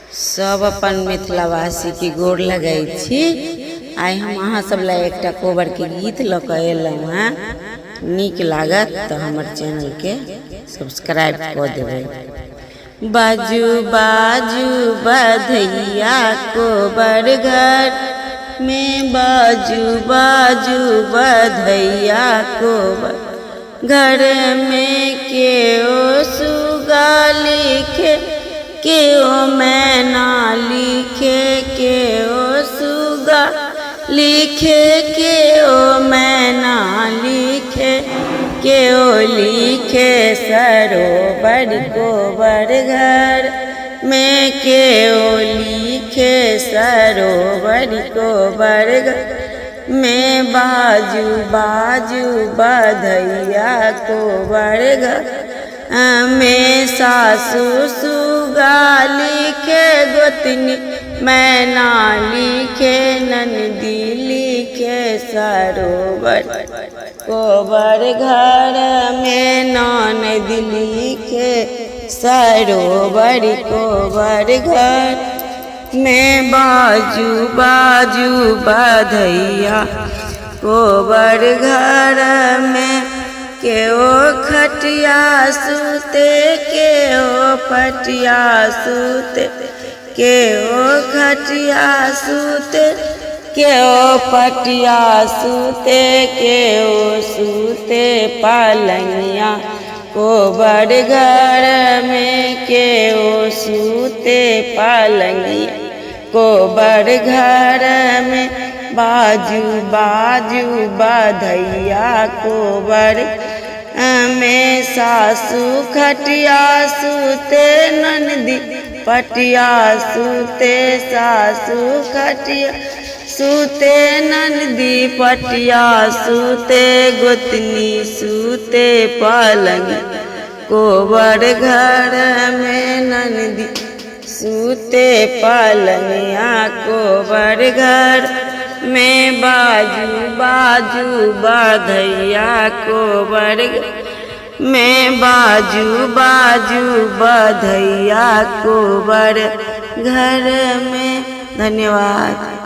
सब अपन मिथिलावासी के गोर लगै छी। आइ हम अहाँ सब ला एकटा कोबर के गीत लऽ कऽ एलहुँ हैं। नीक लागत तो हमर चैनल के सब्सक्राइब कऽ देबै। बाजू बाजू बधैया कोबर घर में, बाजू बाजू बधैया कोबर घर में केओ सुगा लिखे, केओ मैना लिखे, केओ सुगा लिखे, केओ मैना लिखे, केओ लिखे सरोवर कोबर घर में, केओ लिखे सरोवर कोबर घर में। बाजू बाजू बधैया कोबर घर में, सासू सुगा लिखे, गोतनी मैना लिखे, ननदी लिखे सरोवर कोबर घर में, ननद लिखे सरोवर कोबर घर में। बाजू बाजू बधैया कोबर घर में, केओ खटिया सूते, केओ पटिया सूते, केओ खटिया सूते, केओ पटिया सूते, केओ सूते पलंगिया कोबर घर में, केओ सूते पलंगिया कोबर घर में। बाजू बाजू बधैया कोबर में, सासू खटिया सूते, ननदी पटिया सूते, सासू खटिया सूते, ननदी पटिया सूते, गोतनी सूते पलंग कोबर घर में, ननदी सूते पलंगिया कोबर घर में। बाजू बाजू बधैया कोबर में, बाजू बाजू बधैया कोबर घर में। धन्यवाद।